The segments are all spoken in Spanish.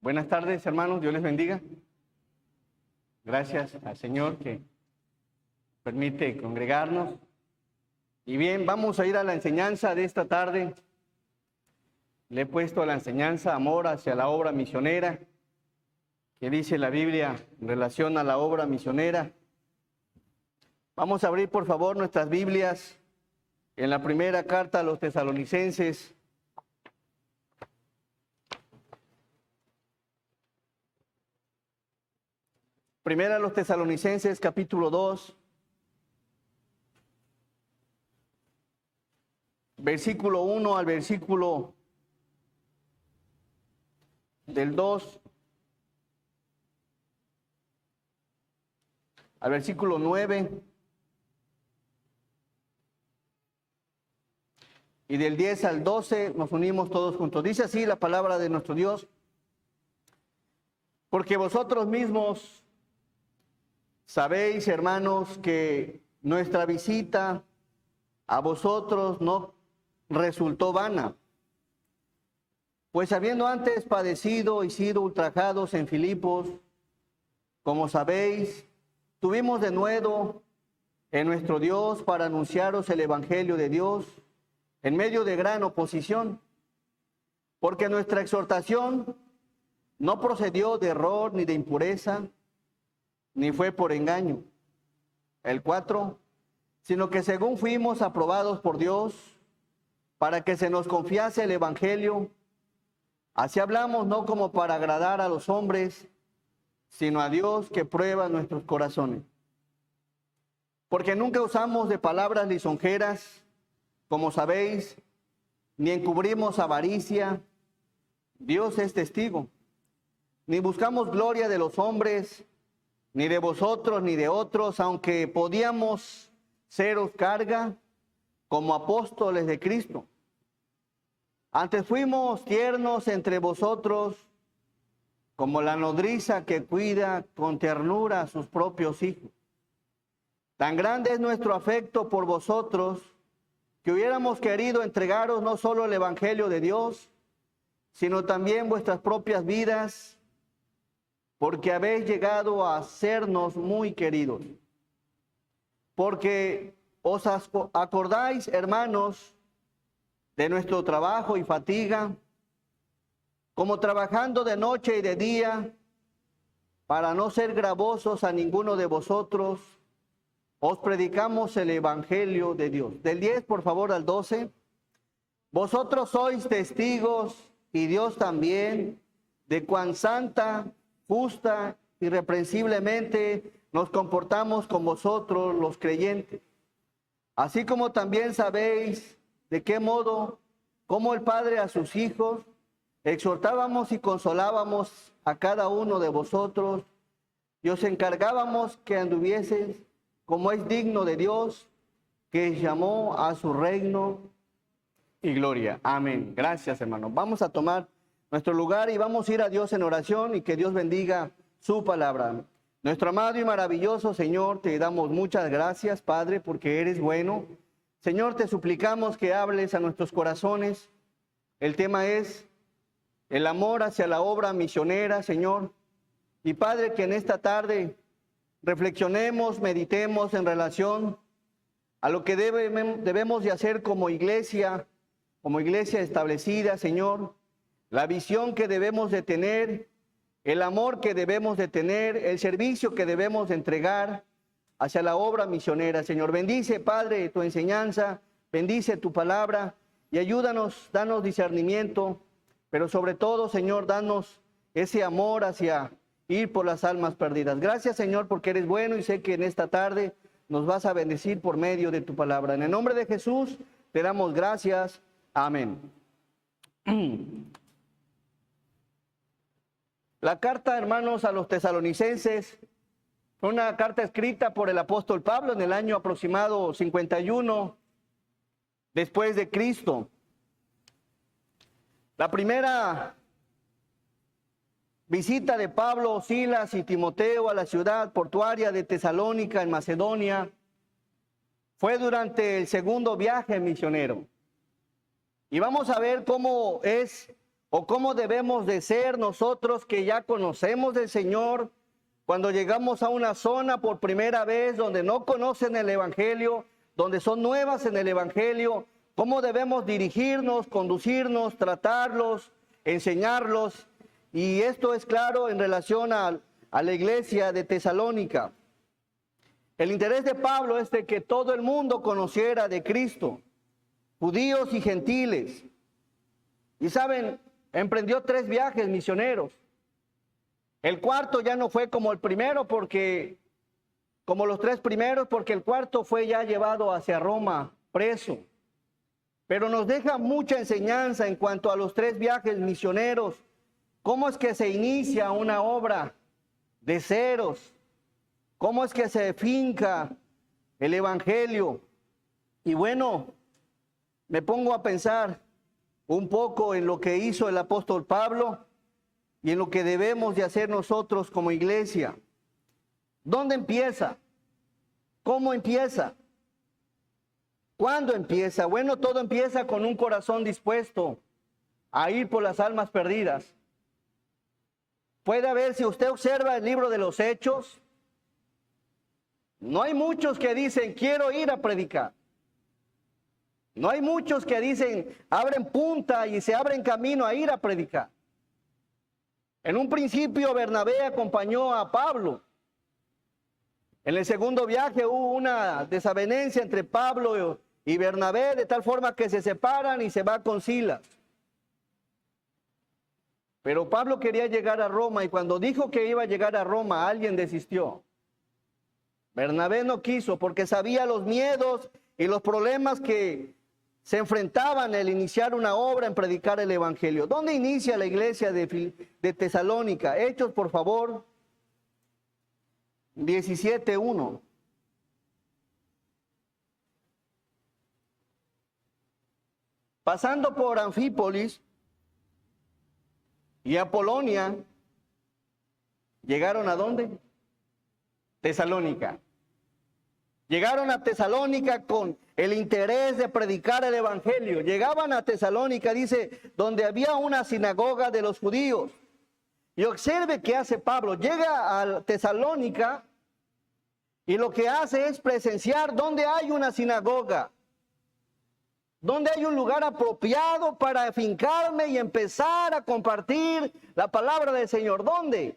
Buenas tardes, hermanos, Dios les bendiga. Gracias al Señor que permite congregarnos. Y bien, vamos a ir a la enseñanza de esta tarde. Le he puesto a la enseñanza amor hacia la obra misionera, que dice la Biblia en relación a la obra misionera. Vamos a abrir, por favor, nuestras Biblias en la primera carta a los tesalonicenses. Primera a los tesalonicenses, capítulo 2, versículo 1 al versículo del 2 al versículo 9 y del 10 al 12 nos unimos todos juntos. Dice así la palabra de nuestro Dios: porque vosotros mismos sabéis, hermanos, que nuestra visita a vosotros no resultó vana, pues habiendo antes padecido y sido ultrajados en Filipos, como sabéis, tuvimos de nuevo en nuestro Dios para anunciaros el Evangelio de Dios en medio de gran oposición, porque nuestra exhortación no procedió de error ni de impureza, ni fue por engaño. El 4, sino que según fuimos aprobados por Dios, para que se nos confiase el Evangelio, así hablamos no como para agradar a los hombres, sino a Dios que prueba nuestros corazones. Porque nunca usamos de palabras lisonjeras, como sabéis, ni encubrimos avaricia, Dios es testigo, ni buscamos gloria de los hombres, ni de vosotros, ni de otros, aunque podíamos seros carga como apóstoles de Cristo. Antes fuimos tiernos entre vosotros, como la nodriza que cuida con ternura a sus propios hijos. Tan grande es nuestro afecto por vosotros, que hubiéramos querido entregaros no solo el Evangelio de Dios, sino también vuestras propias vidas, porque habéis llegado a sernos muy queridos. Porque os acordáis, hermanos, de nuestro trabajo y fatiga, como trabajando de noche y de día, para no ser gravosos a ninguno de vosotros, os predicamos el Evangelio de Dios. Del 10, por favor, al 12. Vosotros sois testigos, y Dios también, de cuán santa, justa, irreprensiblemente nos comportamos con vosotros los creyentes. Así como también sabéis de qué modo, como el Padre a sus hijos, exhortábamos y consolábamos a cada uno de vosotros, y os encargábamos que anduvieseis como es digno de Dios, que llamó a su reino y gloria. Amén. Gracias, hermanos. Vamos a tomar nuestro lugar y vamos a ir a Dios en oración y que Dios bendiga su palabra. Nuestro amado y maravilloso Señor, te damos muchas gracias, Padre, porque eres bueno. Señor, te suplicamos que hables a nuestros corazones. El tema es el amor hacia la obra misionera, Señor. Y Padre, que en esta tarde reflexionemos, meditemos en relación a lo que debemos de hacer como iglesia establecida, Señor. La visión que debemos de tener, el amor que debemos de tener, el servicio que debemos de entregar hacia la obra misionera, Señor. Bendice, Padre, tu enseñanza, bendice tu palabra y ayúdanos, danos discernimiento, pero sobre todo, Señor, danos ese amor hacia ir por las almas perdidas. Gracias, Señor, porque eres bueno y sé que en esta tarde nos vas a bendecir por medio de tu palabra. En el nombre de Jesús te damos gracias. Amén. La carta, hermanos, a los tesalonicenses fue una carta escrita por el apóstol Pablo en el año aproximado 51 después de Cristo. La primera visita de Pablo, Silas y Timoteo a la ciudad portuaria de Tesalónica en Macedonia fue durante el segundo viaje misionero. Y vamos a ver cómo es ¿O cómo debemos de ser nosotros que ya conocemos del Señor cuando llegamos a una zona por primera vez donde no conocen el Evangelio, donde son nuevas en el Evangelio? ¿Cómo debemos dirigirnos, conducirnos, tratarlos, enseñarlos? Y esto es claro en relación a la iglesia de Tesalónica. El interés de Pablo es de que todo el mundo conociera de Cristo, judíos y gentiles. Y saben, emprendió 3 viajes misioneros. El cuarto ya no fue como el primero, como los 3 primeros, porque el cuarto fue ya llevado hacia Roma, preso. Pero nos deja mucha enseñanza en cuanto a los 3 viajes misioneros. ¿Cómo es que se inicia una obra de ceros? ¿Cómo es que se finca el Evangelio? Y bueno, me pongo a pensar un poco en lo que hizo el apóstol Pablo y en lo que debemos de hacer nosotros como iglesia. ¿Dónde empieza? ¿Cómo empieza? ¿Cuándo empieza? Bueno, todo empieza con un corazón dispuesto a ir por las almas perdidas. Puede haber, si usted observa el libro de los Hechos, no hay muchos que dicen, quiero ir a predicar. No hay muchos que dicen, abren punta y se abren camino a ir a predicar. En un principio Bernabé acompañó a Pablo. En el segundo viaje hubo una desavenencia entre Pablo y Bernabé, de tal forma que se separan y se va con Silas. Pero Pablo quería llegar a Roma y cuando dijo que iba a llegar a Roma, alguien desistió. Bernabé no quiso porque sabía los miedos y los problemas que se enfrentaban al iniciar una obra en predicar el Evangelio. ¿Dónde inicia la iglesia de Tesalónica? Hechos, por favor, 17:1. Pasando por Anfípolis y Apolonia, ¿llegaron a dónde? Tesalónica. Llegaron a Tesalónica con el interés de predicar el Evangelio. Llegaban a Tesalónica, dice, donde había una sinagoga de los judíos. Y observe qué hace Pablo. Llega a Tesalónica y lo que hace es presenciar donde hay una sinagoga, donde hay un lugar apropiado para afincarme y empezar a compartir la palabra del Señor. ¿Dónde?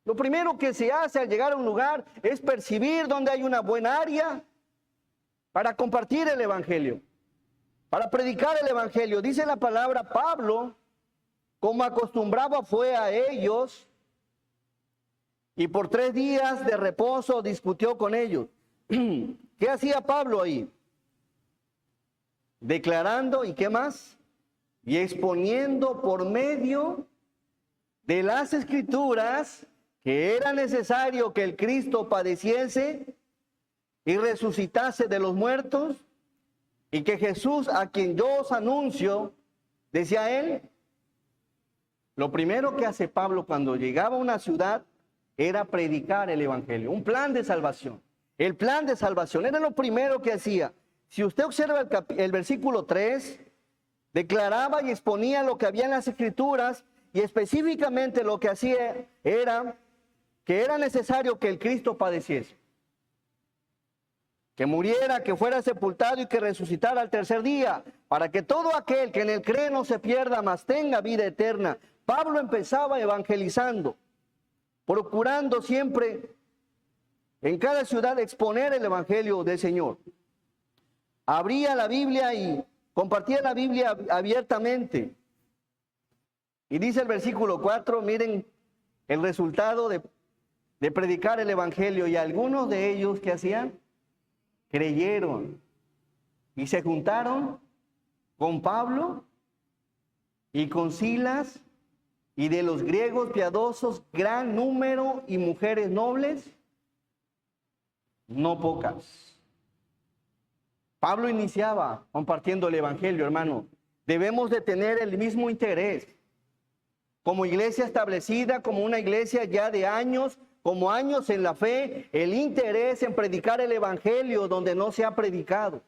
Lo primero que se hace al llegar a un lugar es percibir dónde hay una buena área para compartir el Evangelio, para predicar el Evangelio. Dice la palabra, Pablo, como acostumbraba, fue a ellos y por 3 días de reposo discutió con ellos. ¿Qué hacía Pablo ahí? Declarando, ¿y qué más? Y exponiendo por medio de las Escrituras que era necesario que el Cristo padeciese y resucitase de los muertos, y que Jesús, a quien yo os anuncio, decía él, lo primero que hace Pablo cuando llegaba a una ciudad era predicar el Evangelio, un plan de salvación. El plan de salvación era lo primero que hacía. Si usted observa el versículo 3, declaraba y exponía lo que había en las Escrituras, y específicamente lo que hacía era que era necesario que el Cristo padeciese, que muriera, que fuera sepultado y que resucitara al tercer día, para que todo aquel que en él cree no se pierda, mas tenga vida eterna. Pablo empezaba evangelizando, procurando siempre en cada ciudad exponer el Evangelio del Señor. Abría la Biblia y compartía la Biblia abiertamente. Y dice el versículo 4, miren el resultado de predicar el Evangelio. Y algunos de ellos, ¿qué hacían? Creyeron y se juntaron con Pablo y con Silas, y de los griegos piadosos gran número, y mujeres nobles no pocas. Pablo iniciaba compartiendo el Evangelio, hermano. Debemos de tener el mismo interés. Como iglesia establecida, como una iglesia ya de años, como años en la fe, el interés en predicar el Evangelio donde no se ha predicado.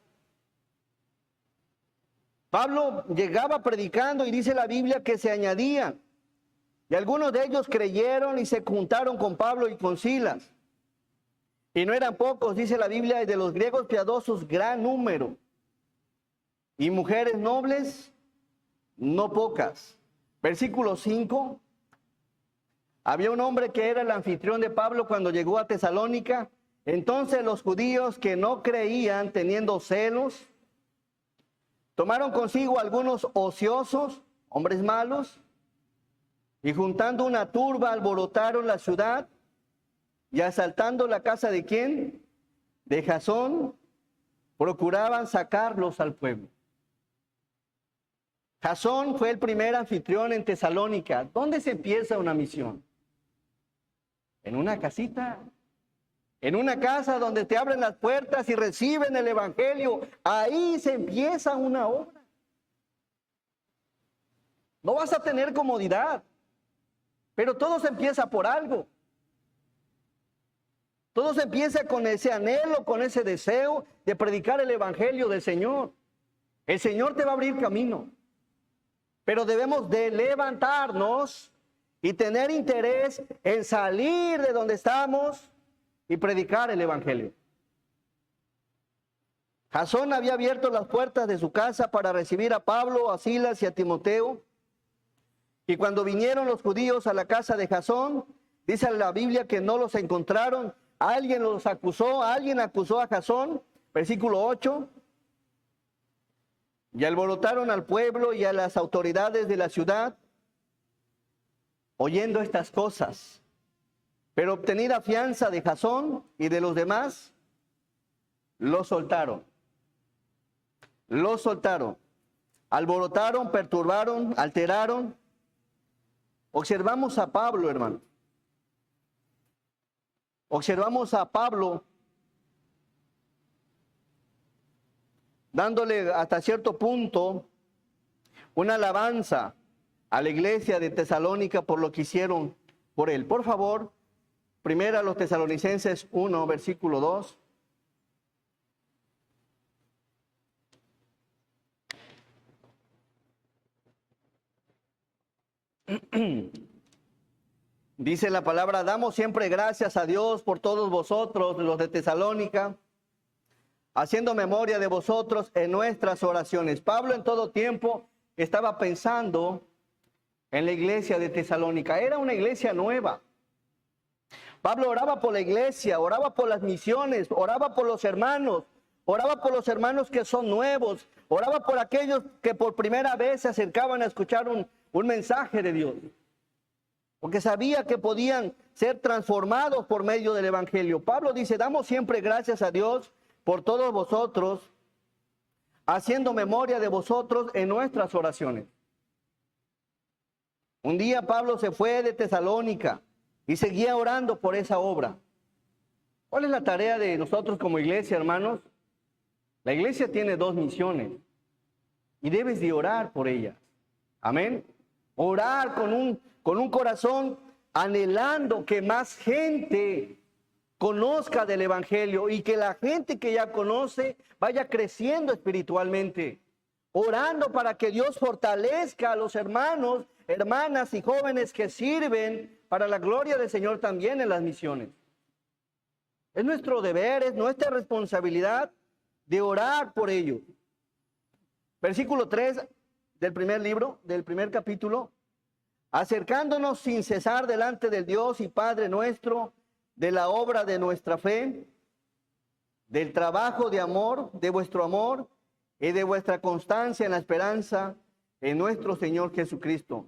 Pablo llegaba predicando y dice la Biblia que se añadían. Y algunos de ellos creyeron y se juntaron con Pablo y con Silas. Y no eran pocos, dice la Biblia, y de los griegos piadosos gran número. Y mujeres nobles, no pocas. Versículo 5. Había un hombre que era el anfitrión de Pablo cuando llegó a Tesalónica. Entonces los judíos que no creían, teniendo celos, tomaron consigo algunos ociosos, hombres malos, y juntando una turba alborotaron la ciudad y asaltando la casa de ¿quién? De Jasón, procuraban sacarlos al pueblo. Jasón fue el primer anfitrión en Tesalónica. ¿Dónde se empieza una misión? En una casita, en una casa donde te abren las puertas y reciben el evangelio. Ahí se empieza una obra. No vas a tener comodidad, pero todo se empieza por algo. Todo se empieza con ese anhelo, con ese deseo de predicar el evangelio del Señor. El Señor te va a abrir camino, pero debemos de levantarnos y tener interés en salir de donde estamos y predicar el evangelio. Jasón había abierto las puertas de su casa para recibir a Pablo, a Silas y a Timoteo. Y cuando vinieron los judíos a la casa de Jasón, dice la Biblia que no los encontraron. Alguien los acusó, alguien acusó a Jasón, versículo 8. Y alborotaron al pueblo y a las autoridades de la ciudad, oyendo estas cosas. Pero obtenida fianza de Jasón y de los demás, los soltaron. Los soltaron. Alborotaron, perturbaron, alteraron. Observamos a Pablo, hermano. Observamos a Pablo dándole hasta cierto punto una alabanza a la iglesia de Tesalónica por lo que hicieron por él. Por favor, primero a los Tesalonicenses 1, versículo 2. Dice la palabra, damos siempre gracias a Dios por todos vosotros, los de Tesalónica, haciendo memoria de vosotros en nuestras oraciones. Pablo en todo tiempo estaba pensando en la iglesia de Tesalónica. Era una iglesia nueva. Pablo oraba por la iglesia, oraba por las misiones, oraba por los hermanos que son nuevos, oraba por aquellos que por primera vez se acercaban a escuchar un mensaje de Dios, porque sabía que podían ser transformados por medio del evangelio. Pablo dice, damos siempre gracias a Dios por todos vosotros, haciendo memoria de vosotros en nuestras oraciones. Un día Pablo se fue de Tesalónica y seguía orando por esa obra. ¿Cuál es la tarea de nosotros como iglesia, hermanos? La iglesia tiene dos misiones y debes de orar por ellas. Amén. Orar con un corazón anhelando que más gente conozca del evangelio y que la gente que ya conoce vaya creciendo espiritualmente. Orando para que Dios fortalezca a los hermanos, hermanas y jóvenes que sirven para la gloria del Señor también en las misiones. Es nuestro deber, es nuestra responsabilidad de orar por ello. Versículo 3 del primer libro, del primer capítulo. Acercándonos sin cesar delante del Dios y Padre nuestro, de la obra de nuestra fe, del trabajo de amor, de vuestro amor y de vuestra constancia en la esperanza en nuestro Señor Jesucristo.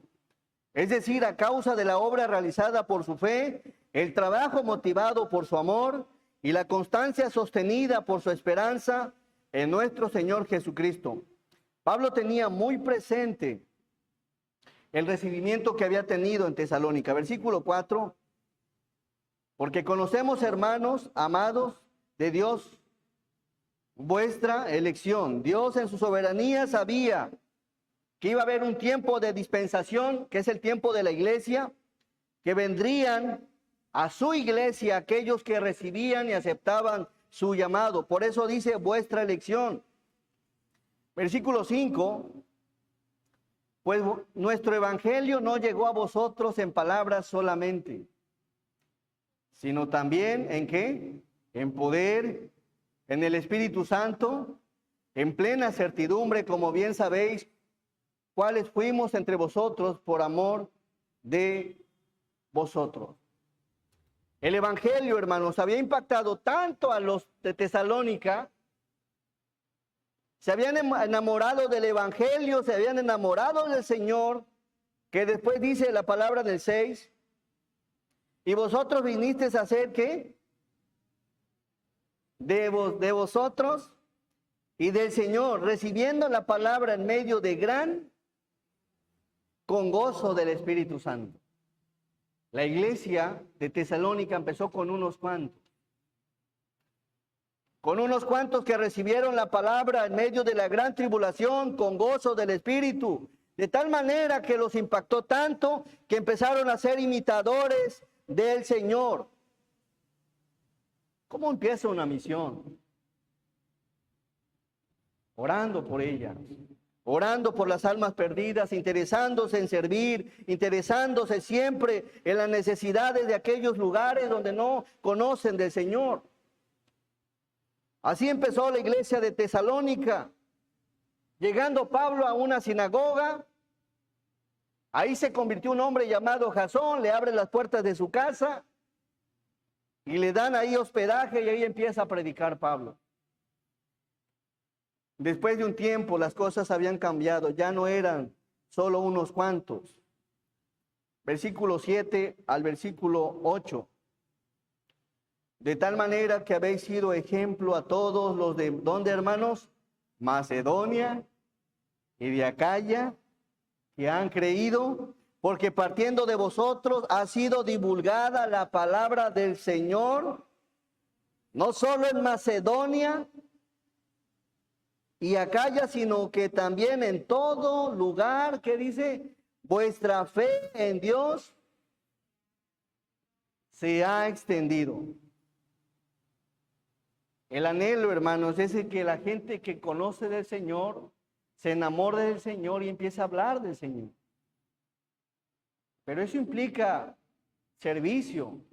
Es decir, a causa de la obra realizada por su fe, el trabajo motivado por su amor y la constancia sostenida por su esperanza en nuestro Señor Jesucristo. Pablo tenía muy presente el recibimiento que había tenido en Tesalónica. Versículo 4. Porque conocemos, hermanos, amados de Dios, vuestra elección. Dios en su soberanía sabía que iba a haber un tiempo de dispensación, que es el tiempo de la iglesia, que vendrían a su iglesia aquellos que recibían y aceptaban su llamado. Por eso dice vuestra elección. Versículo 5. Pues nuestro evangelio no llegó a vosotros en palabras solamente, sino también ¿en qué? En poder, en el Espíritu Santo, en plena certidumbre, como bien sabéis, cuáles fuimos entre vosotros por amor de vosotros. El evangelio, hermanos, había impactado tanto a los de Tesalónica. Se habían enamorado del evangelio, se habían enamorado del Señor, que después dice la palabra del 6, y vosotros vinisteis a hacer ¿qué? De vosotros y del Señor, recibiendo la palabra en medio de gran con gozo del Espíritu Santo. La iglesia de Tesalónica empezó con unos cuantos. Con unos cuantos que recibieron la palabra en medio de la gran tribulación, con gozo del Espíritu, de tal manera que los impactó tanto que empezaron a ser imitadores del Señor. ¿Cómo empieza una misión? Orando por ella, orando por las almas perdidas, interesándose en servir, interesándose siempre en las necesidades de aquellos lugares donde no conocen del Señor. Así empezó la iglesia de Tesalónica. Llegando Pablo a una sinagoga, ahí se convirtió un hombre llamado Jasón, le abre las puertas de su casa y le dan ahí hospedaje y ahí empieza a predicar Pablo. Después de un tiempo las cosas habían cambiado, ya no eran solo unos cuantos. Versículo 7 al versículo 8. De tal manera que habéis sido ejemplo a todos los de, ¿dónde, hermanos? Macedonia y de Acaya, que han creído, porque partiendo de vosotros ha sido divulgada la palabra del Señor, no solo en Macedonia y Acaya, sino que también en todo lugar, que dice, vuestra fe en Dios se ha extendido. El anhelo, hermanos, es que la gente que conoce del Señor se enamore del Señor y empiece a hablar del Señor. Pero eso implica servicio,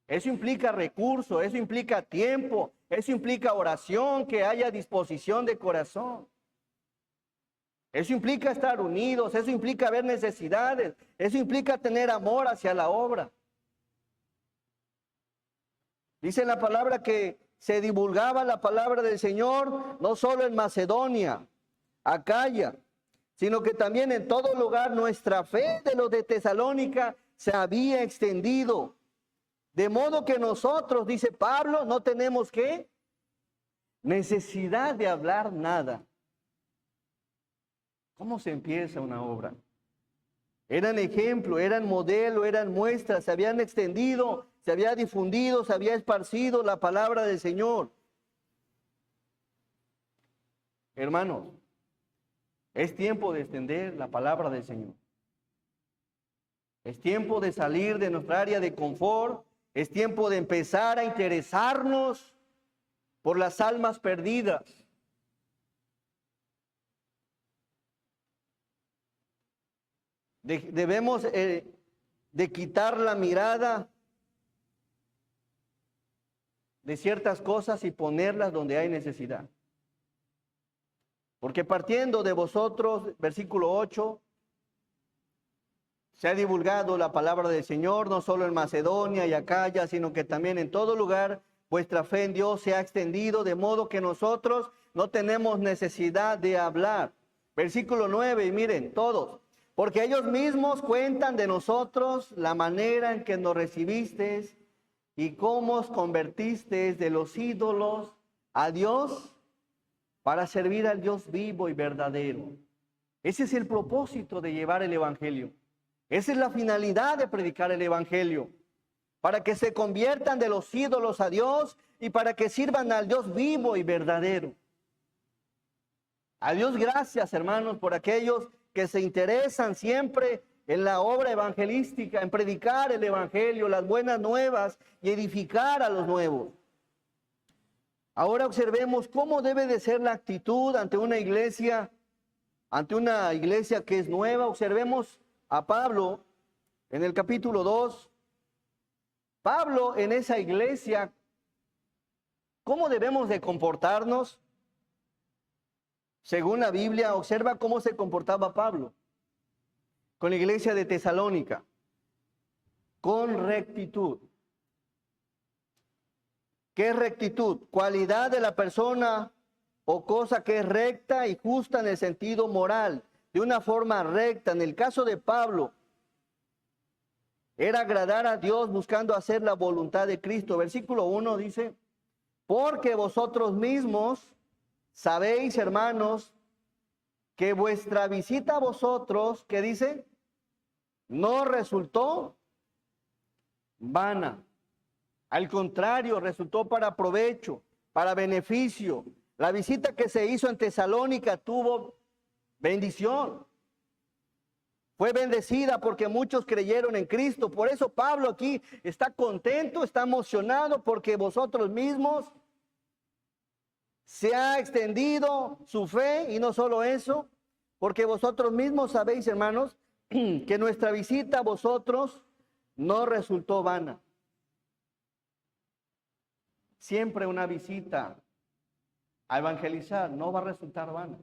eso implica recursos, eso implica tiempo, eso implica oración, que haya disposición de corazón. Eso implica estar unidos, eso implica ver necesidades, eso implica tener amor hacia la obra. Dice la palabra que se divulgaba la palabra del Señor, no solo en Macedonia, Acaya, sino que también en todo lugar nuestra fe de los de Tesalónica se había extendido. De modo que nosotros, dice Pablo, no tenemos ¿qué? Necesidad de hablar nada. ¿Cómo se empieza una obra? Eran ejemplo, eran modelo, eran muestras, se habían extendido, se había difundido, se había esparcido la palabra del Señor. Hermanos, es tiempo de extender la palabra del Señor. Es tiempo de salir de nuestra área de confort. Es tiempo de empezar a interesarnos por las almas perdidas. Debemos de quitar la mirada de ciertas cosas y ponerlas donde hay necesidad. Porque partiendo de vosotros, versículo 8, se ha divulgado la palabra del Señor, no solo en Macedonia y Acaya, sino que también en todo lugar vuestra fe en Dios se ha extendido, de modo que nosotros no tenemos necesidad de hablar. Versículo 9, y miren, todos. Porque ellos mismos cuentan de nosotros la manera en que nos recibisteis y cómo os convertisteis de los ídolos a Dios para servir al Dios vivo y verdadero. Ese es el propósito de llevar el evangelio. Esa es la finalidad de predicar el evangelio. Para que se conviertan de los ídolos a Dios y para que sirvan al Dios vivo y verdadero. A Dios gracias, hermanos, por aquellos que se interesan siempre en la obra evangelística, en predicar el evangelio, las buenas nuevas y edificar a los nuevos. Ahora observemos cómo debe de ser la actitud ante una iglesia que es nueva. Observemos a Pablo en el capítulo 2. Pablo en esa iglesia, ¿cómo debemos de comportarnos? Según la Biblia, observa cómo se comportaba Pablo con la iglesia de Tesalónica, con rectitud. ¿Qué es rectitud? Cualidad de la persona o cosa que es recta y justa en el sentido moral, de una forma recta. En el caso de Pablo, era agradar a Dios buscando hacer la voluntad de Cristo. Versículo 1 dice, porque vosotros mismos sabéis, hermanos, que vuestra visita a vosotros, ¿qué dice? No resultó vana. Al contrario, resultó para provecho, para beneficio. La visita que se hizo en Tesalónica tuvo bendición. Fue bendecida porque muchos creyeron en Cristo. Por eso Pablo aquí está contento, está emocionado porque vosotros mismos se ha extendido su fe, y no solo eso, porque vosotros mismos sabéis, hermanos, que nuestra visita a vosotros no resultó vana. Siempre una visita a evangelizar no va a resultar vana,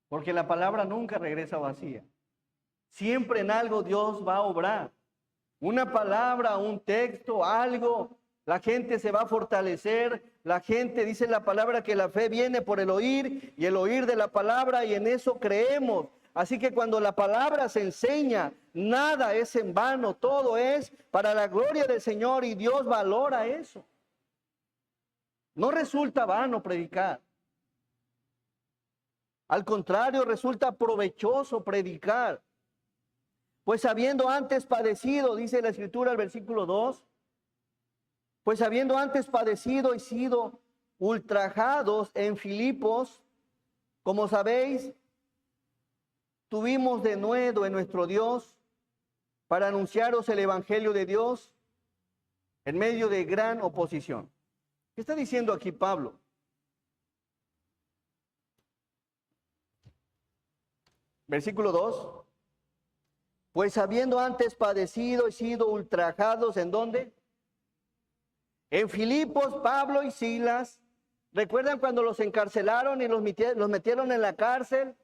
porque la palabra nunca regresa vacía. Siempre en algo Dios va a obrar. Una palabra, un texto, algo, la gente se va a fortalecer. La gente, dice la palabra, que la fe viene por el oír y el oír de la palabra, y en eso creemos. Así que cuando la palabra se enseña, nada es en vano, todo es para la gloria del Señor, y Dios valora eso. No resulta vano predicar. Al contrario, resulta provechoso predicar. Pues habiendo antes padecido, dice la Escritura, el versículo 2, pues habiendo antes padecido y sido ultrajados en Filipos, como sabéis, tuvimos denuedo en nuestro Dios para anunciaros el Evangelio de Dios en medio de gran oposición. ¿Qué está diciendo aquí Pablo? Versículo 2. Pues habiendo antes padecido y sido ultrajados, ¿en dónde? En Filipos, Pablo y Silas. ¿Recuerdan cuando los encarcelaron y los metieron en la cárcel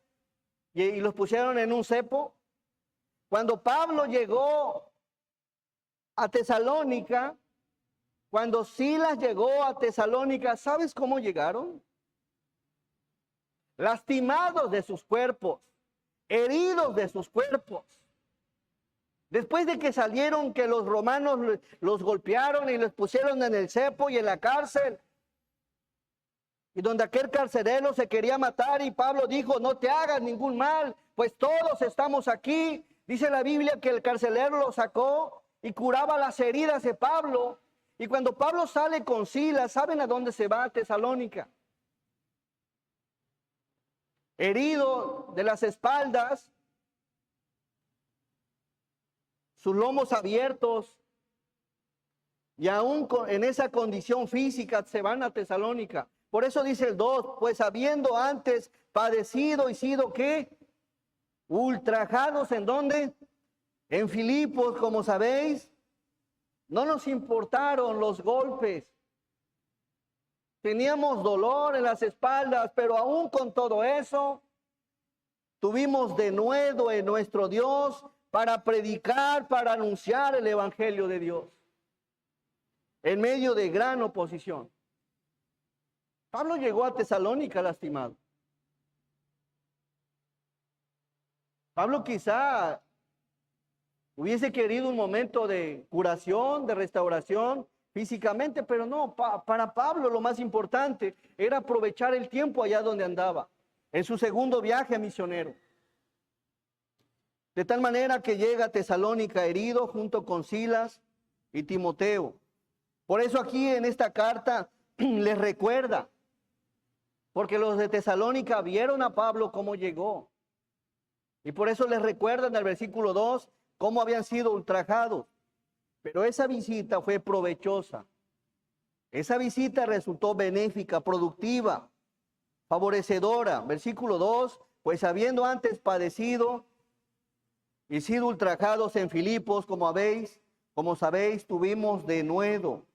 y los pusieron en un cepo? Cuando Pablo llegó a Tesalónica, cuando Silas llegó a Tesalónica, ¿sabes cómo llegaron? Lastimados de sus cuerpos, heridos de sus cuerpos. Después de que salieron, que los romanos los golpearon y los pusieron en el cepo y en la cárcel, y donde aquel carcelero se quería matar, y Pablo dijo, no te hagas ningún mal, pues todos estamos aquí. Dice la Biblia que el carcelero lo sacó y curaba las heridas de Pablo. Y cuando Pablo sale con Silas, ¿saben a dónde se va? A Tesalónica. Herido de las espaldas, sus lomos abiertos, y aún en esa condición física se van a Tesalónica. Por eso dice el 2, pues habiendo antes padecido y sido, ¿qué? Ultrajados, ¿en dónde? En Filipos, como sabéis. No nos importaron los golpes. Teníamos dolor en las espaldas, pero aún con todo eso, tuvimos denuedo en nuestro Dios para predicar, para anunciar el Evangelio de Dios, en medio de gran oposición. Pablo llegó a Tesalónica lastimado. Pablo quizá hubiese querido un momento de curación, de restauración físicamente, pero no, para Pablo lo más importante era aprovechar el tiempo allá donde andaba, en su segundo viaje misionero. De tal manera que llega a Tesalónica herido junto con Silas y Timoteo. Por eso aquí en esta carta les recuerda, porque los de Tesalónica vieron a Pablo cómo llegó. Y por eso les recuerda en el versículo 2 cómo habían sido ultrajados. Pero esa visita fue provechosa. Esa visita resultó benéfica, productiva, favorecedora. Versículo 2, pues habiendo antes padecido y sido ultrajados en Filipos, como sabéis, tuvimos denuedo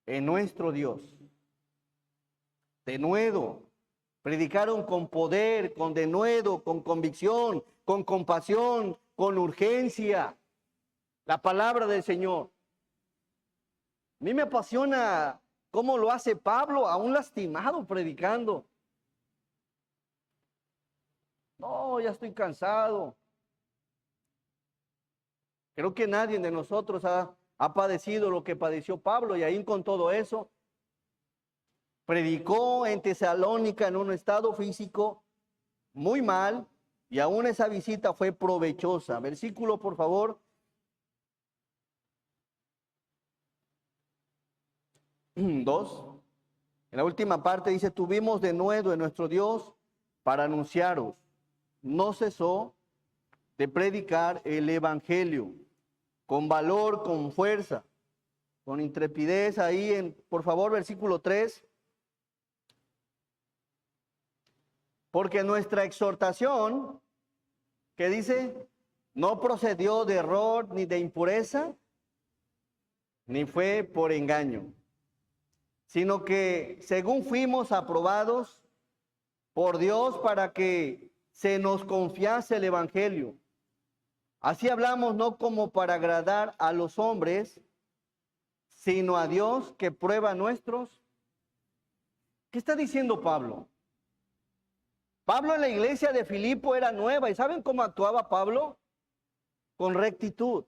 en nuestro Dios. Denuedo. Predicaron con poder, con denuedo, con convicción, con compasión, con urgencia. La palabra del Señor. A mí me apasiona cómo lo hace Pablo, aún lastimado, predicando. No, ya estoy cansado. Creo que nadie de nosotros ha padecido lo que padeció Pablo, y ahí con todo eso, predicó en Tesalónica en un estado físico muy mal, y aún esa visita fue provechosa. Versículo, por favor. 2. En la última parte dice, tuvimos denuedo en nuestro Dios para anunciaros. No cesó de predicar el evangelio con valor, con fuerza, con intrepidez. Ahí, por favor, versículo 3. Porque nuestra exhortación, que dice, no procedió de error ni de impureza, ni fue por engaño, sino que según fuimos aprobados por Dios para que se nos confiase el evangelio. Así hablamos no como para agradar a los hombres, sino a Dios que prueba nuestros. ¿Qué está diciendo Pablo? Pablo en la iglesia de Filipo era nueva, ¿y saben cómo actuaba Pablo? Con rectitud.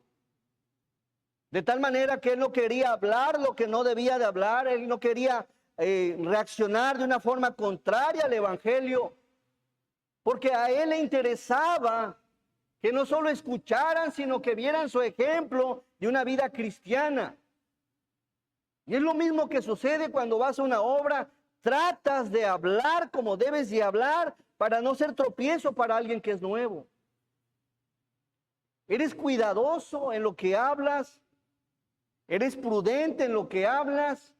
De tal manera que él no quería hablar lo que no debía de hablar, él no quería reaccionar de una forma contraria al evangelio, porque a él le interesaba que no solo escucharan, sino que vieran su ejemplo de una vida cristiana. Y es lo mismo que sucede cuando vas a una obra, tratas de hablar como debes de hablar para no ser tropiezo para alguien que es nuevo. Eres cuidadoso en lo que hablas, eres prudente en lo que hablas,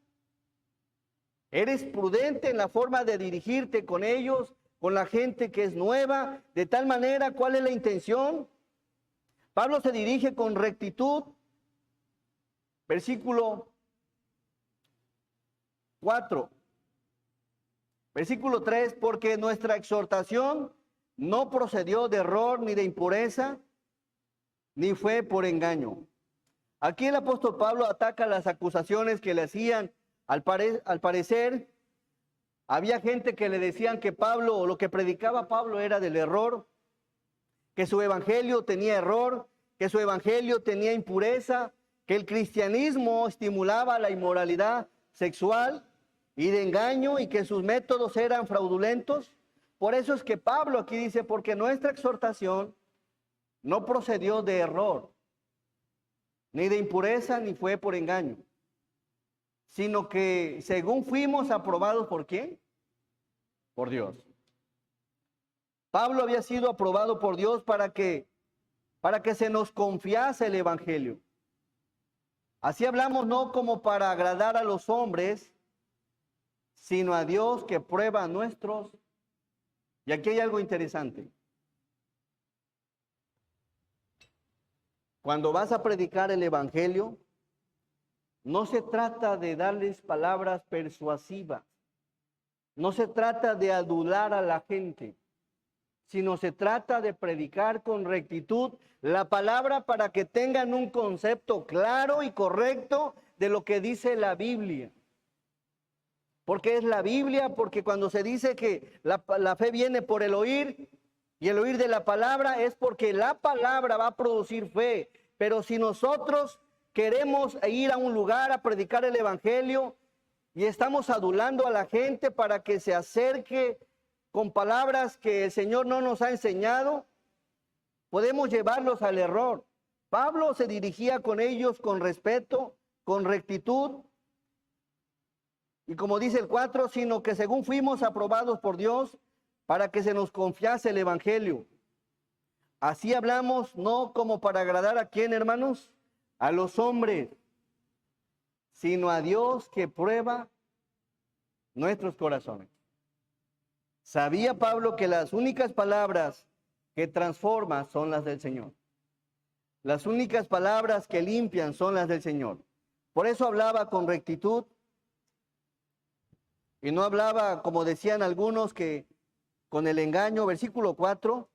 eres prudente en la forma de dirigirte con ellos, con la gente que es nueva, de tal manera, ¿cuál es la intención? Pablo se dirige con rectitud. Versículo 4. Versículo 3, porque nuestra exhortación no procedió de error ni de impureza, ni fue por engaño. Aquí el apóstol Pablo ataca las acusaciones que le hacían. Al parecer, había gente que le decían que Pablo, o lo que predicaba Pablo era del error, que su evangelio tenía error, que su evangelio tenía impureza, que el cristianismo estimulaba la inmoralidad sexual y de engaño, y que sus métodos eran fraudulentos. Por eso es que Pablo aquí dice, porque nuestra exhortación no procedió de error, ni de impureza, ni fue por engaño, sino que según fuimos aprobados, ¿por quién? Por Dios. Pablo había sido aprobado por Dios para que se nos confiase el evangelio. Así hablamos no como para agradar a los hombres, sino a Dios que prueba nuestros. Y aquí hay algo interesante. Cuando vas a predicar el evangelio, no se trata de darles palabras persuasivas, no se trata de adular a la gente, sino se trata de predicar con rectitud la palabra para que tengan un concepto claro y correcto de lo que dice la Biblia. Porque es la Biblia, porque cuando se dice que la fe viene por el oír, y el oír de la palabra es porque la palabra va a producir fe. Pero si nosotros queremos ir a un lugar a predicar el evangelio y estamos adulando a la gente para que se acerque con palabras que el Señor no nos ha enseñado, podemos llevarlos al error. Pablo se dirigía con ellos con respeto, con rectitud, y como dice el 4, sino que según fuimos aprobados por Dios para que se nos confiase el evangelio. Así hablamos no como para agradar a quién, hermanos, a los hombres, sino a Dios que prueba nuestros corazones. Sabía Pablo que las únicas palabras que transforman son las del Señor. Las únicas palabras que limpian son las del Señor. Por eso hablaba con rectitud y no hablaba, como decían algunos, que con el engaño, versículo 4,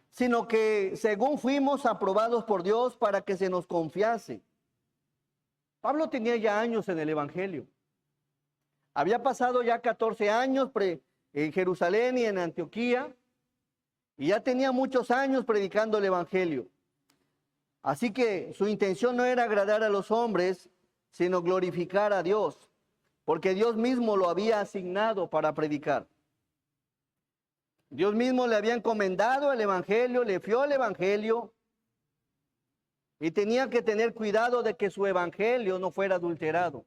sino que según fuimos aprobados por Dios para que se nos confiase. Pablo tenía ya años en el Evangelio. Había pasado ya 14 años en Jerusalén y en Antioquía, y ya tenía muchos años predicando el Evangelio. Así que su intención no era agradar a los hombres, sino glorificar a Dios, porque Dios mismo lo había asignado para predicar. Dios mismo le había encomendado el Evangelio, le fió el Evangelio, y tenía que tener cuidado de que su Evangelio no fuera adulterado,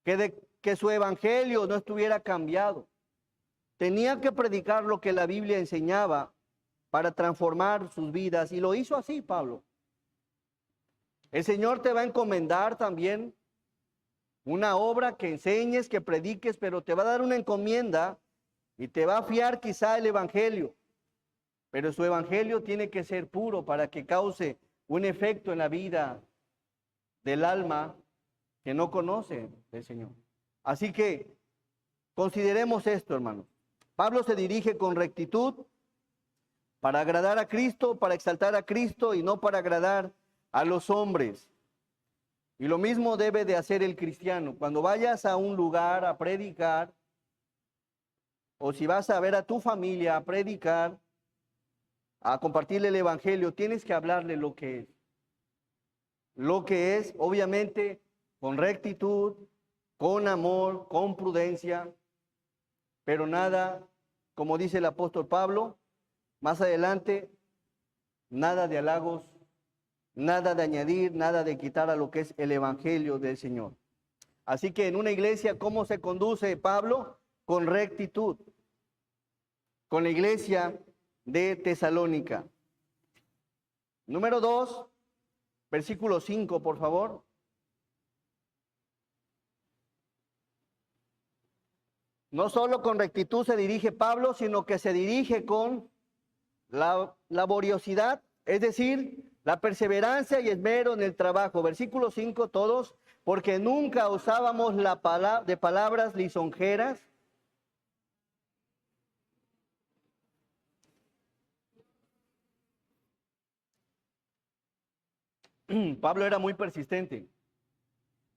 que su Evangelio no estuviera cambiado. Tenía que predicar lo que la Biblia enseñaba para transformar sus vidas, y lo hizo así Pablo. El Señor te va a encomendar también una obra que enseñes, que prediques, pero te va a dar una encomienda y te va a fiar quizá el Evangelio. Pero su Evangelio tiene que ser puro para que cause un efecto en la vida del alma que no conoce del Señor. Así que consideremos esto, hermanos. Pablo se dirige con rectitud para agradar a Cristo, para exaltar a Cristo y no para agradar a los hombres. Y lo mismo debe de hacer el cristiano. Cuando vayas a un lugar a predicar, o si vas a ver a tu familia a predicar, a compartirle el Evangelio, tienes que hablarle lo que es. Lo que es, obviamente, con rectitud, con amor, con prudencia, pero nada, como dice el apóstol Pablo, más adelante, nada de halagos, nada de añadir, nada de quitar a lo que es el Evangelio del Señor. Así que en una iglesia, ¿cómo se conduce Pablo? Con rectitud. Con la iglesia de Tesalónica. Número 2, versículo 5, por favor. No solo con rectitud se dirige Pablo, sino que se dirige con la laboriosidad, es decir, la perseverancia y esmero en el trabajo. Versículo 5, todos, porque nunca usábamos de palabras lisonjeras. Pablo era muy persistente.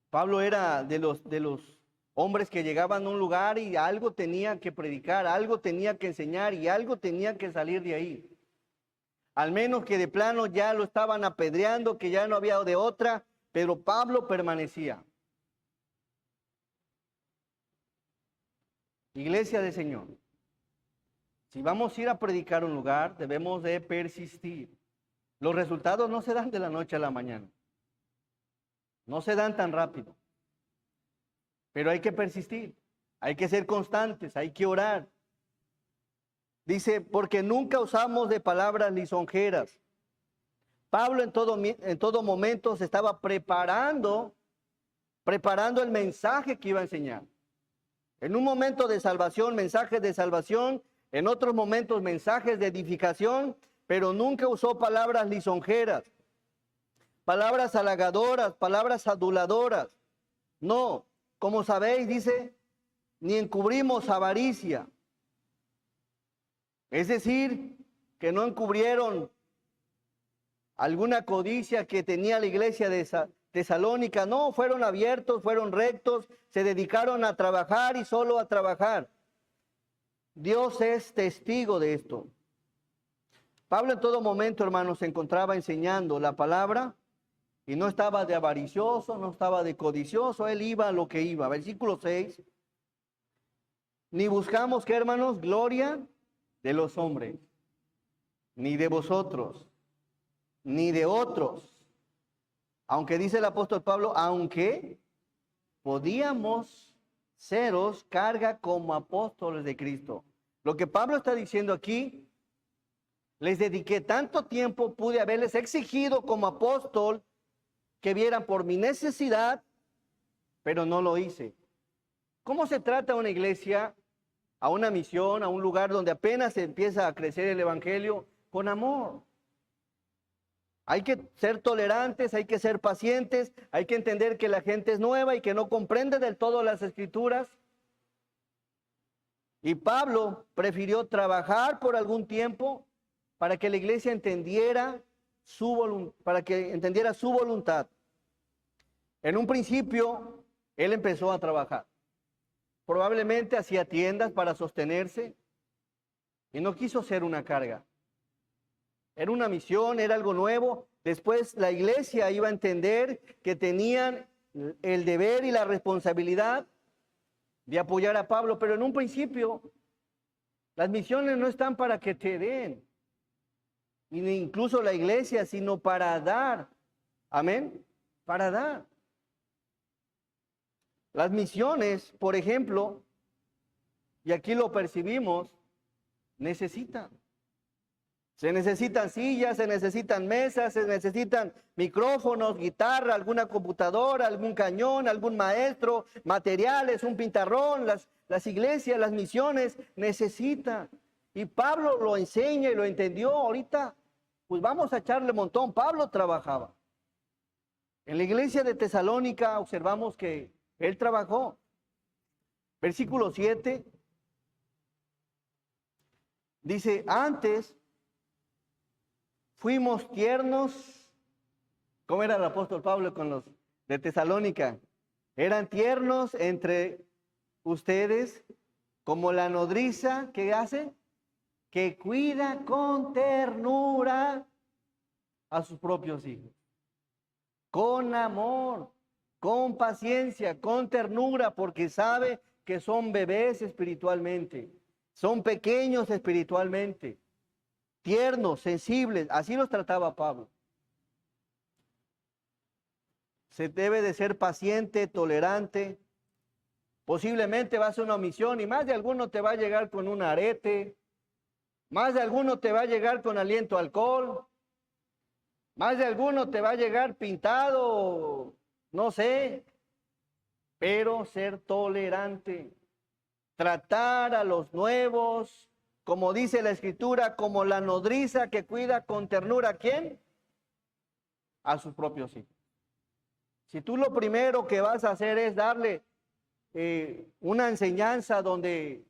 Pablo era de los hombres que llegaban a un lugar y algo tenía que predicar, algo tenía que enseñar y algo tenía que salir de ahí. Al menos que de plano ya lo estaban apedreando, que ya no había de otra, pero Pablo permanecía. Iglesia del Señor, si vamos a ir a predicar un lugar, debemos de persistir. Los resultados no se dan de la noche a la mañana. No se dan tan rápido. Pero hay que persistir, hay que ser constantes, hay que orar. Dice, porque nunca usamos de palabras lisonjeras. Pablo en todo momento se estaba preparando el mensaje que iba a enseñar. En un momento de salvación, mensajes de salvación, en otros momentos mensajes de edificación, pero nunca usó palabras lisonjeras, palabras halagadoras, palabras aduladoras. No, como sabéis, dice, ni encubrimos avaricia. Es decir, que no encubrieron alguna codicia que tenía la iglesia de Tesalónica. No, fueron abiertos, fueron rectos, se dedicaron a trabajar y solo a trabajar. Dios es testigo de esto. Pablo en todo momento, hermanos, se encontraba enseñando la palabra y no estaba de avaricioso, no estaba de codicioso, él iba a lo que iba. Versículo 6. Ni buscamos, ¿qué, hermanos? Gloria de los hombres, ni de vosotros, ni de otros. Aunque dice el apóstol Pablo, aunque podíamos seros carga como apóstoles de Cristo. Lo que Pablo está diciendo aquí, les dediqué tanto tiempo, pude haberles exigido como apóstol que vieran por mi necesidad, pero no lo hice. ¿Cómo se trata una iglesia, a una misión, a un lugar donde apenas se empieza a crecer el evangelio? Con amor. Hay que ser tolerantes, hay que ser pacientes, hay que entender que la gente es nueva y que no comprende del todo las escrituras. Y Pablo prefirió trabajar por algún tiempo para que la iglesia entendiera para que entendiera su voluntad. En un principio, él empezó a trabajar. Probablemente hacía tiendas para sostenerse y no quiso ser una carga. Era una misión, era algo nuevo. Después la iglesia iba a entender que tenían el deber y la responsabilidad de apoyar a Pablo, pero en un principio las misiones no están para que te den, ni incluso la iglesia, sino para dar. Amén, para dar. Las misiones, por ejemplo, y aquí lo percibimos, se necesitan sillas, se necesitan mesas, se necesitan micrófonos, guitarra, alguna computadora, algún cañón, algún maestro, materiales, un pintarrón. Las iglesias, las misiones necesitan. Y Pablo lo enseña y lo entendió. Ahorita, pues vamos a echarle montón. Pablo trabajaba. En la iglesia de Tesalónica observamos que él trabajó. Versículo 7 dice, antes fuimos tiernos. ¿Cómo era el apóstol Pablo con los de Tesalónica? Eran tiernos entre ustedes como la nodriza que hace, que cuida con ternura a sus propios hijos. Con amor, con paciencia, con ternura, porque sabe que son bebés espiritualmente, son pequeños espiritualmente, tiernos, sensibles. Así los trataba Pablo. Se debe de ser paciente, tolerante. Posiblemente vas a una misión y más de alguno te va a llegar con un arete, más de alguno te va a llegar con aliento a alcohol, más de alguno te va a llegar pintado, no sé, pero ser tolerante, tratar a los nuevos, como dice la escritura, como la nodriza que cuida con ternura. ¿A quién? A sus propios hijos. Si tú lo primero que vas a hacer es darle una enseñanza donde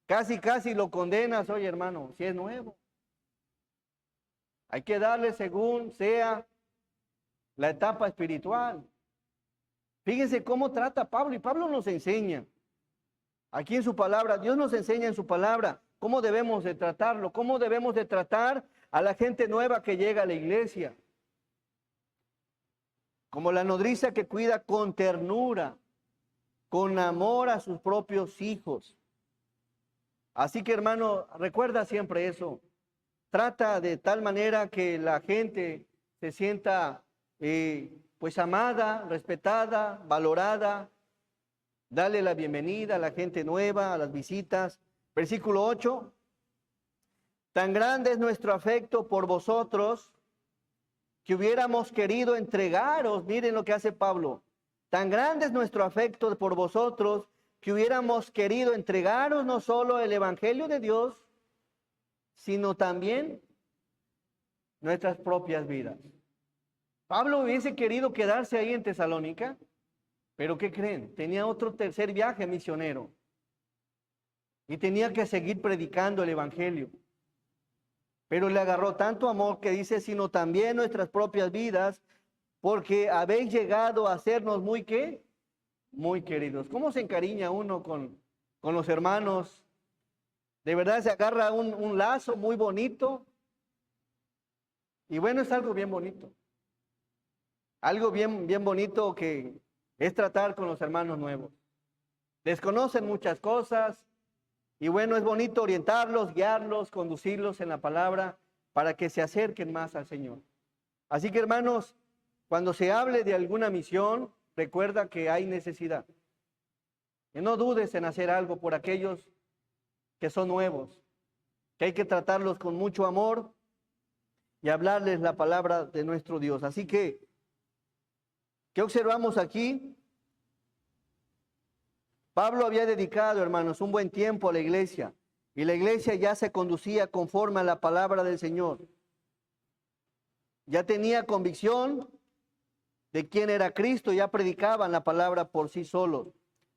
casi lo condenas, oye hermano, si es nuevo, hay que darle según sea la etapa espiritual. Fíjense cómo trata Pablo, y Pablo nos enseña aquí en su palabra. Dios nos enseña en su palabra cómo debemos de tratarlo, cómo debemos de tratar a la gente nueva que llega a la iglesia. Como la nodriza que cuida con ternura, con amor a sus propios hijos. Así que hermano, recuerda siempre eso. Trata de tal manera que la gente se sienta pues amada, respetada, valorada. Dale la bienvenida a la gente nueva, a las visitas. Versículo 8. Tan grande es nuestro afecto por vosotros que hubiéramos querido entregaros. Miren lo que hace Pablo. Tan grande es nuestro afecto por vosotros que hubiéramos querido entregaros no solo el evangelio de Dios, sino también nuestras propias vidas. Pablo hubiese querido quedarse ahí en Tesalónica, pero ¿qué creen? Tenía otro tercer viaje misionero y tenía que seguir predicando el evangelio. Pero le agarró tanto amor que dice, sino también nuestras propias vidas, porque habéis llegado a sernos muy, ¿qué? Muy queridos. ¿Cómo se encariña uno con los hermanos? De verdad se agarra un lazo muy bonito. Y bueno, es algo bien bonito. Algo bien bonito que es tratar con los hermanos nuevos. Desconocen muchas cosas. Y bueno, es bonito orientarlos, guiarlos, conducirlos en la palabra para que se acerquen más al Señor. Así que hermanos, cuando se hable de alguna misión, recuerda que hay necesidad. Y no dudes en hacer algo por aquellos que son nuevos, que hay que tratarlos con mucho amor y hablarles la palabra de nuestro Dios. Así que ¿Qué observamos aquí? Pablo había dedicado, hermanos, un buen tiempo a la iglesia y la iglesia ya se conducía conforme a la palabra del Señor. Ya tenía convicción de quién era Cristo, ya predicaban la palabra por sí solos.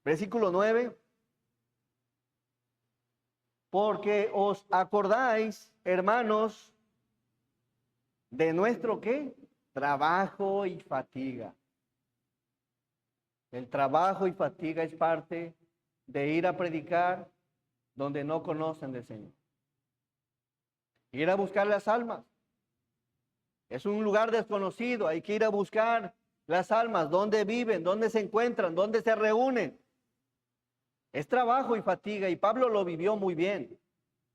Versículo 9. Porque os acordáis, hermanos, de nuestro ¿qué? Trabajo y fatiga. El trabajo y fatiga es parte de ir a predicar donde no conocen del Señor. Ir a buscar las almas. Es un lugar desconocido, hay que ir a buscar las almas, dónde viven, dónde se encuentran, dónde se reúnen. Es trabajo y fatiga, y Pablo lo vivió muy bien.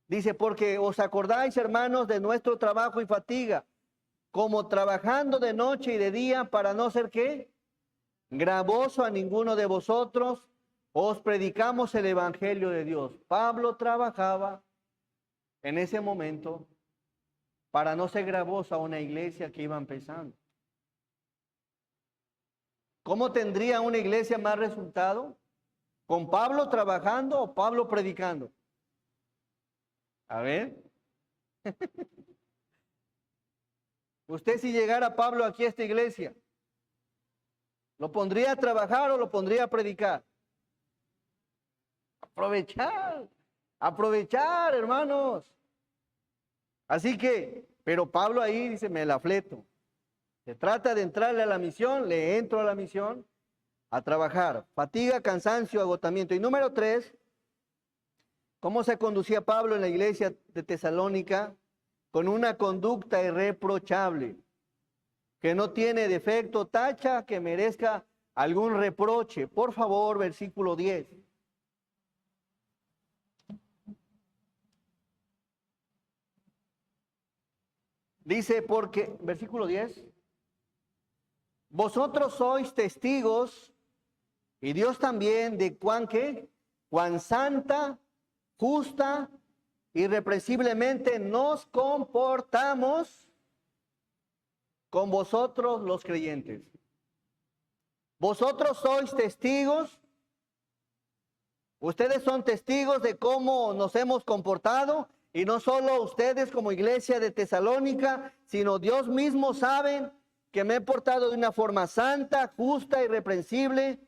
Dice, porque os acordáis, hermanos, de nuestro trabajo y fatiga, como trabajando de noche y de día para no ser ¿qué? Gravoso a ninguno de vosotros, os predicamos el evangelio de Dios. Pablo trabajaba en ese momento para no ser gravoso a una iglesia que iba empezando. ¿Cómo tendría una iglesia más resultado? ¿Con Pablo trabajando o Pablo predicando? A ver. Usted si llegara Pablo aquí a esta iglesia, ¿lo pondría a trabajar o lo pondría a predicar? Aprovechar, hermanos. Así que, pero Pablo ahí dice, me la fleto. Se trata de entrarle a la misión, le entro a la misión, a trabajar. Fatiga, cansancio, agotamiento. Y número 3, ¿cómo se conducía Pablo en la iglesia de Tesalónica? Con una conducta irreprochable, que no tiene defecto, tacha, que merezca algún reproche. Por favor, versículo 10. Dice, porque, versículo 10, vosotros sois testigos, y Dios también, de cuán santa, justa, irreprensiblemente nos comportamos con vosotros los creyentes. Vosotros sois testigos, ustedes son testigos de cómo nos hemos comportado, y no solo ustedes como iglesia de Tesalónica, sino Dios mismo sabe que me he portado de una forma santa, justa, irreprensible,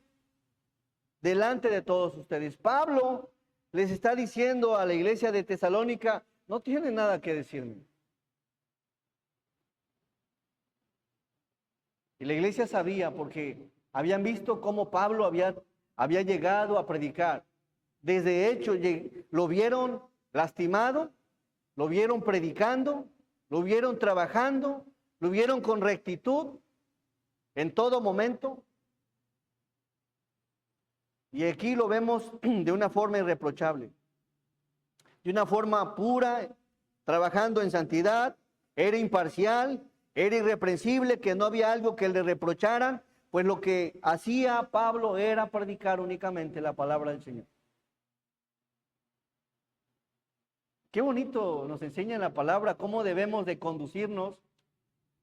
delante de todos ustedes. Pablo les está diciendo a la iglesia de Tesalónica, no tienen nada que decirme. Y la iglesia sabía, porque habían visto cómo Pablo había llegado a predicar. Desde hecho, lo vieron lastimado, lo vieron predicando, lo vieron trabajando, lo vieron con rectitud en todo momento. Y aquí lo vemos de una forma irreprochable, de una forma pura, trabajando en santidad, era imparcial, era irreprensible, que no había algo que le reprocharan, pues lo que hacía Pablo era predicar únicamente la palabra del Señor. Qué bonito nos enseña en la palabra cómo debemos de conducirnos,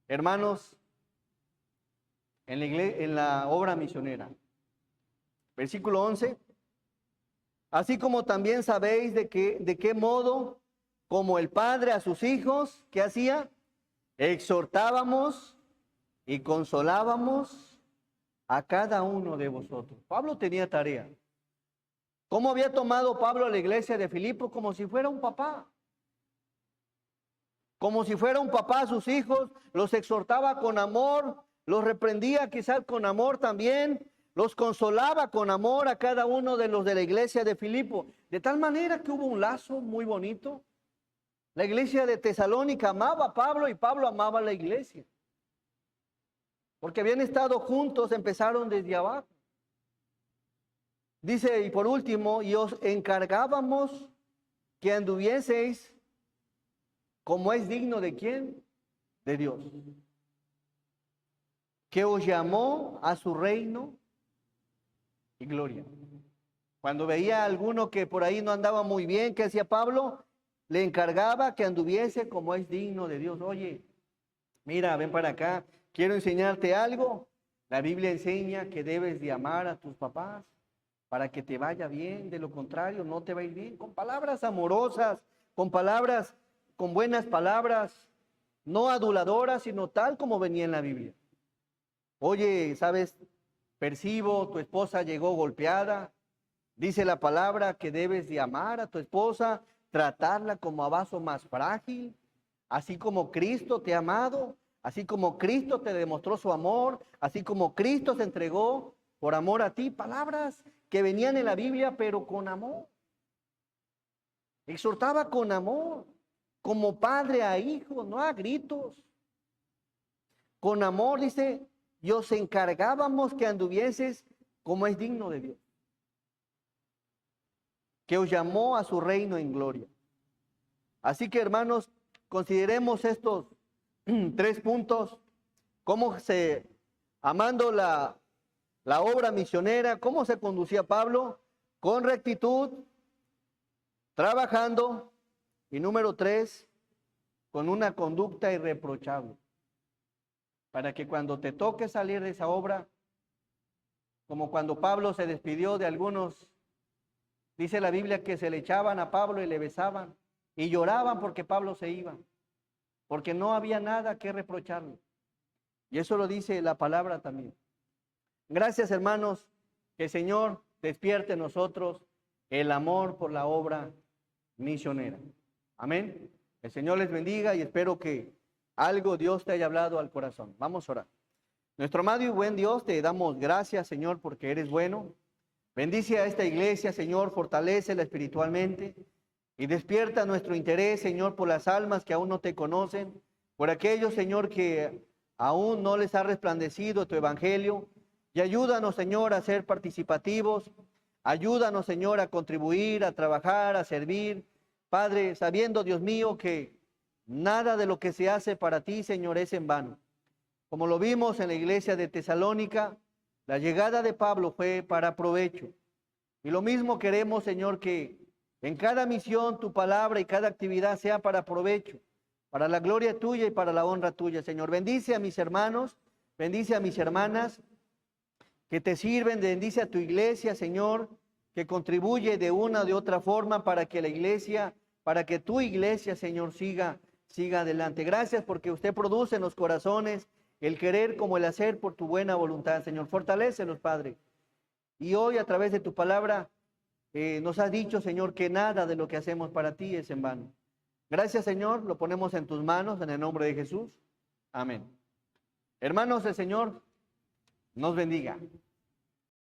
hermanos, en la obra misionera. Versículo 11. Así como también sabéis de qué modo, como el Padre a sus hijos, ¿qué hacía? Exhortábamos y consolábamos a cada uno de vosotros. Pablo tenía tarea. ¿Cómo había tomado Pablo a la iglesia de Filipos? Como si fuera un papá. Como si fuera un papá a sus hijos, los exhortaba con amor, los reprendía quizás con amor también, los consolaba con amor a cada uno de los de la iglesia de Filipos. De tal manera que hubo un lazo muy bonito. La iglesia de Tesalónica amaba a Pablo y Pablo amaba a la iglesia. Porque habían estado juntos, empezaron desde abajo. Dice, y por último, y os encargábamos que anduvieseis como es digno de ¿quién? De Dios. Que os llamó a su reino y gloria. Cuando veía a alguno que por ahí no andaba muy bien, ¿qué hacía Pablo? Le encargaba que anduviese como es digno de Dios. Oye, mira, ven para acá, quiero enseñarte algo. La Biblia enseña que debes de amar a tus papás para que te vaya bien. De lo contrario, no te va a ir bien. Con palabras amorosas, con palabras, con buenas palabras, no aduladoras, sino tal como venía en la Biblia. Oye, ¿sabes? Percibo, tu esposa llegó golpeada. Dice la palabra que debes de amar a tu esposa, tratarla como a vaso más frágil, así como Cristo te ha amado, así como Cristo te demostró su amor, así como Cristo se entregó por amor a ti. Palabras que venían en la Biblia, pero con amor. Exhortaba con amor, como padre a hijo, no a gritos. Con amor, dice, y os encargábamos que anduvieses como es digno de Dios, que os llamó a su reino en gloria. Así que, hermanos, consideremos estos 3 puntos, amando la obra misionera, cómo se conducía Pablo, con rectitud, trabajando, y número 3, con una conducta irreprochable, para que cuando te toque salir de esa obra, como cuando Pablo se despidió de algunos, dice la Biblia que se le echaban a Pablo y le besaban, y lloraban porque Pablo se iba, porque no había nada que reprocharle. Y eso lo dice la palabra también. Gracias, hermanos, que el Señor despierte en nosotros el amor por la obra misionera. Amén. El Señor les bendiga y espero que algo Dios te haya hablado al corazón. Vamos a orar. Nuestro amado y buen Dios, te damos gracias, Señor, porque eres bueno. Bendice a esta iglesia, Señor, fortalécela espiritualmente y despierta nuestro interés, Señor, por las almas que aún no te conocen, por aquellos, Señor, que aún no les ha resplandecido tu evangelio. Y ayúdanos, Señor, a ser participativos. Ayúdanos, Señor, a contribuir, a trabajar, a servir. Padre, sabiendo, Dios mío, que nada de lo que se hace para ti, Señor, es en vano. Como lo vimos en la iglesia de Tesalónica, la llegada de Pablo fue para provecho. Y lo mismo queremos, Señor, que en cada misión tu palabra y cada actividad sea para provecho, para la gloria tuya y para la honra tuya, Señor. Bendice a mis hermanos, bendice a mis hermanas que te sirven, bendice a tu iglesia, Señor, que contribuye de una o de otra forma para que la iglesia, para que tu iglesia, Señor, siga adelante. Gracias porque usted produce en los corazones el querer como el hacer por tu buena voluntad, Señor. Fortalécelos, Padre. Y hoy a través de tu palabra nos has dicho, Señor, que nada de lo que hacemos para ti es en vano. Gracias, Señor, lo ponemos en tus manos en el nombre de Jesús. Amén. Hermanos, el Señor nos bendiga.